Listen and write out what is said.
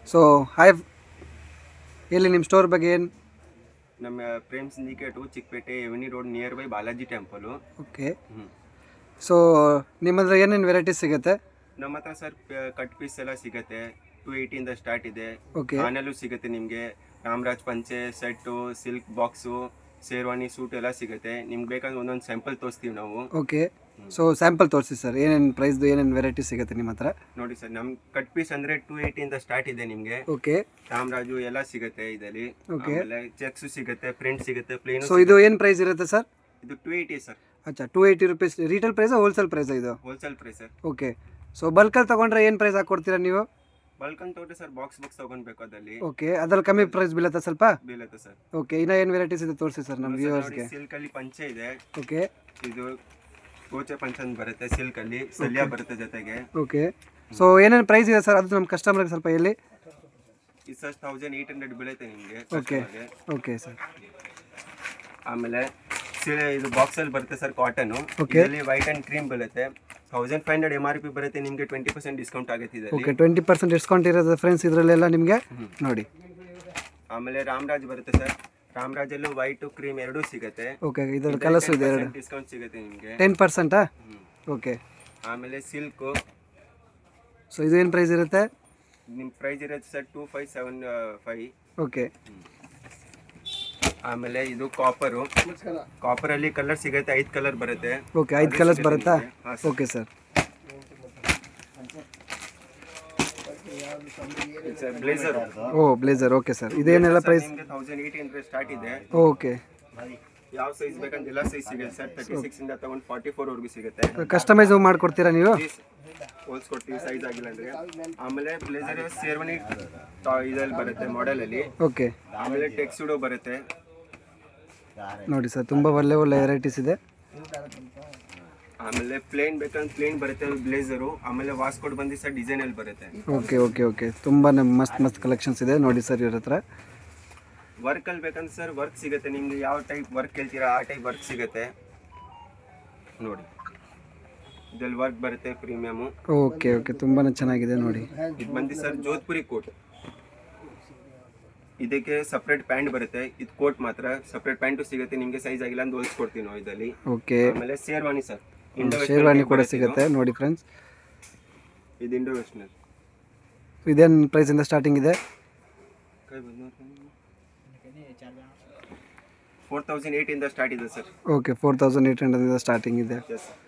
So hi, ಎಲ್ಲಿ ನಿಮ್ಮ store ಬಗ್ಗೆ ಏನು? ನಮ್ಮ Prem syndicate Chickpet avenue road near by Balaji temple. Okay. So ನಿಮ್ಮ ಹತ್ರ ಏನೇನು ವೆರೈಟೀಸ್ ಸಿಗುತ್ತೆ? ನಮ್ಮ ಹತ್ರ ಸರ್ ಕಟ್ ಪೀಸ್ ಎಲ್ಲ ಸಿಗುತ್ತೆ. 280 ಸ್ಟಾರ್ಟ್ ಇದೆ. ಓಕೆ. ಆನಲ್ಲೂ ಸಿಗುತ್ತೆ ನಿಮಗೆ. ರಾಮರಾಜ್ ಪಂಚೆ set, silk box, sherwani suit ಎಲ್ಲ ಸಿಗುತ್ತೆ. ನಿಮ್ಗೆ ಬೇಕಾದ್ರೆ ಒಂದೊಂದು ಸ್ಯಾಂಪಲ್ ತೋರಿಸ್ತೀವಿ ನಾವು. ಓಕೆ. ಸೊ ಸ್ಯಾಂಪಲ್ ತೋರಿಸಿ ಸರ್, ಏನೇನು ಪ್ರೈಸ್ದು ಏನೇನು ವೆರೈಟಿ ಸಿಗುತ್ತೆ ನಿಮ್ಮ ಹತ್ರ? ನೋಡಿ ಸರ್, ನಮ್ಮ ಕಟ್ ಪೀಸ್ ಅಂದರೆ 280 ಸ್ಟಾರ್ಟ್ ಇದೆ ನಿಮಗೆ. ಓಕೆ. ರಾಮರಾಜು ಎಲ್ಲ ಸಿಗುತ್ತೆ ಇದರಲ್ಲಿ. ಓಕೆ. ಆಮೇಲೆ ಚೆಕ್ಸು ಸಿಗುತ್ತೆ, ಪ್ರಿಂಟ್ ಸಿಗುತ್ತೆ, ಪ್ಲೇನ್. ಸೊ ಇದು ಏನು ಪ್ರೈಸ್ ಇರುತ್ತೆ ಸರ್? ಇದು 280 ಸರ್. ಅಚ್ಚಾ, 280 ರುಪೀಸ್ ರೀಟೇಲ್ ಪ್ರೈಸಾ ಹೋಲ್ಸೇಲ್ ಪ್ರೈಸಾ ಇದು? Wholesale price sir. Okay. So ಬಲ್ಕಲ್ಲಿ ತೊಗೊಂಡ್ರೆ ಏನು ಪ್ರೈಸ್ ಹಾಕ್ಕೊಡ್ತೀರಾ ನೀವು? ಬಲ್ಕ್ ಅಂತ ತಗೊಂಡ್ರೆ ಸರ್ ಬಾಕ್ಸ್ ತೊಗೊಳ್ಬೇಕು ಅದಲ್ಲಿ. ಓಕೆ, ಅದ್ರಲ್ಲಿ ಕಮ್ಮಿ ಪ್ರೈಸ್ ಬೀಳುತ್ತಾ ಸ್ವಲ್ಪ? ಬೀಳುತ್ತೆ ಸರ್. ಓಕೆ, ಇನ್ನೂ ಏನು ವೆರೈಟೀಸ್ ಇದೆ ತೋರಿಸಿ ಸರ್ ನಮ್ಮ ವ್ಯೂವರ್ಸ್ಗೆ. ಸಿಲ್ಕ್ ಅಲ್ಲಿ ಪಂಚೆ ಇದೆ. ಓಕೆ. ಇದು ಗೋಚೆ ಪಂಚೆ ಅಂತ ಬರುತ್ತೆ, ಸಿಲ್ಕ್ ಅಲ್ಲಿ ಸಲ್ಯ ಬರುತ್ತೆ ಜೊತೆಗೆ. ಓಕೆ. ಸೊ ಏನೇನು ಪ್ರೈಸ್ ಇದೆ ಸರ್ ಅದು ನಮ್ಮ ಕಸ್ಟಮರ್ಗೆ ಸ್ವಲ್ಪ ಹೇಳಿ. ಇದು ಸರ್ 1800 ಬೀಳುತ್ತೆ ನಿಮಗೆ. ಓಕೆ. Okay sir. ಆಮೇಲೆ ಇದು ಬಾಕ್ಸ್ ಅಲ್ಲಿ ಬರುತ್ತೆ ಸರ್ ಕಾಟನ್. ಓಕೆ. ಇದರಲ್ಲಿ ವೈಟ್ ಅಂಡ್ ಕ್ರೀಮ್ ಬರುತ್ತೆ. 1500 MRP ಬರುತ್ತೆ ನಿಮಗೆ. 20% ಡಿಸ್ಕೌಂಟ್ ಆಗುತ್ತೆ ಇದರಲ್ಲಿ. ಓಕೆ, 20% ಡಿಸ್ಕೌಂಟ್ ಇರೋದು ಫ್ರೆಂಡ್ಸ್ ಇದರಲ್ಲೆಲ್ಲ ನಿಮಗೆ ನೋಡಿ. ಆಮೇಲೆ ರಾಮರಾಜ್ ಬರುತ್ತೆ ಸರ್. ರಾಮರಾಜಲ್ಲೂ ವೈಟ್ ಕ್ರೀಮ್ ಎರಡೂ ಸಿಗುತ್ತೆ. ಓಕೆ, ಇದರ ಕಲರ್ಸ್ ಇದೆ ಎರಡು. ಡಿಸ್ಕೌಂಟ್ ಸಿಗುತ್ತೆ ನಿಮಗೆ. 10%? ಓಕೆ. ಆಮೇಲೆ ಸಿಲ್ಕು. ಸೊ ಇದು ಏನು ಪ್ರೈಸ್ ಇರುತ್ತೆ? ನಿಮ್ಮ ಪ್ರೈಸ್ ಇರುತ್ತೆ ಸರ್ 2575. ಓಕೆ. ಆಮೇಲೆ ಇದು ಕಾಪರು. ಕಾಪರಲ್ಲಿ ಕಲರ್ ಸಿಗುತ್ತೆ, 5 ಕಲರ್ ಬರುತ್ತೆ. ಓಕೆ, 5 ಕಲರ್ಸ್ ಬರುತ್ತಾ? Okay sir. Blazer. Oh blazer. Okay sir, ಇದೇನೆಲ್ಲ ಪ್ರೈಸ್? ನಿಮಗೆ 1800 ಸ್ಟಾರ್ಟ್ ಇದೆ. ಓಕೆ. ಯಾವ ಸೈಜ್ ಬೇಕಂತ ಎಲ್ಲ ಸೈಜ್ ಸಿಗುತ್ತೆ ಸರ್. 36 ಇಂದ ತಗೊಂಡು 44 ವರೆಗೂ ಸಿಗುತ್ತೆ. ಕಸ್ಟಮೈಸ್ ಮಾಡ್ಕೊಡ್ತೀರಾ ನೀವು? ಹೋಲ್ಸ್ಕೊಡ್ತೀವಿ ಸೈಜ್ ಆಗಿಲ್ಲ ಅಂದ್ರೆ. ಆಮೇಲೆ ಬ್ಲೇಸರ್ ಶೇರ್ವಾನಿ ಇದ್ರಲ್ಲಿ ಬರುತ್ತೆ ಮಾಡೆಲ್ ಅಲ್ಲಿ. ಓಕೆ. ಆಮೇಲೆ ಟೆಕ್ಸ್ಟುಡೋ ಬರುತ್ತೆ. ನೋಡಿ ಸರ್, ತುಂಬ ಒಳ್ಳೆ ಒಳ್ಳೆ ವೆರೈಟೀಸ್ ಇದೆ. ಆಮೇಲೆ ಪ್ಲೇನ್ ಬೇಕಂದ್ರೆ ಪ್ಲೇನ್ ಬರುತ್ತೆ ಬ್ಲೇಸರು. ಆಮೇಲೆ ವಾಸ್ಕೋಟ್ ಬಂದು ಸರ್ ಡಿಸೈನ್ ಅಲ್ಲಿ ಬರುತ್ತೆ. ಓಕೆ ಓಕೆ ಓಕೆ, ತುಂಬಾ ಮಸ್ತ್ ಮಸ್ತ್ ಕಲೆಕ್ಷನ್ಸ್ ಇದೆ ನೋಡಿ ಸರ್ ಇವ್ರ ಹತ್ರ. ವರ್ಕ್ ಅಲ್ಲಿ ಬೇಕಂದ್ರೆ ಸರ್ ವರ್ಕ್ ಸಿಗುತ್ತೆ ನಿಮ್ಗೆ. ಯಾವ ಟೈಪ್ ವರ್ಕ್ ಹೇಳ್ತೀರಾ ಆ ಟೈಪ್ ವರ್ಕ್ ಸಿಗುತ್ತೆ ನೋಡಿ. ಇದ್ರಲ್ಲಿ ವರ್ಕ್ ಬರುತ್ತೆ ಪ್ರೀಮಿಯಮು. ಓಕೆ ಓಕೆ, ತುಂಬಾ ಚೆನ್ನಾಗಿದೆ ನೋಡಿ. ಇದು ಬಂದು ಸರ್ ಜೋಧ್ಪುರಿ ಕೋಟ್. ಇದಕ್ಕೆ ಸಪ್ರೇಟ್ ಪ್ಯಾಂಟ್ ಬರುತ್ತೆ. ಇದು ಕೋಟ್ ಮಾತ್ರ ಸಪ್ರೇಟ್ ಪ್ಯಾಂಟು ಸಿಗುತ್ತೆ ನಿಮಗೆ. ಸೈಜ್ ಆಗಿಲ್ಲ ಅಂತ ಹೊಲಿಸ್ಕೊಡ್ತೀವಿ ನಾವು ಇದರಲ್ಲಿ. ಓಕೆ. ಆಮೇಲೆ ಶೇರ್ವಾನಿ ಸರ್. ಶೇರ್ವಾನಿ ಕೂಡ ಸಿಗುತ್ತೆ ನೋಡಿ ಫ್ರೆಂಡ್ಸ್. ಇದು ಇಂಡೋ ವೆಸ್ಟರ್ನ್. ಇದೇನು ಪ್ರೈಸಿಂದ ಸ್ಟಾರ್ಟಿಂಗ್ ಇದೆ? 4800 ಇಂದ ಸ್ಟಾರ್ಟ್ ಇದೆ ಸರ್. ಓಕೆ, 4800 ಇಂದ ಸ್ಟಾರ್ಟಿಂಗ್ ಇದೆ. Yes sir.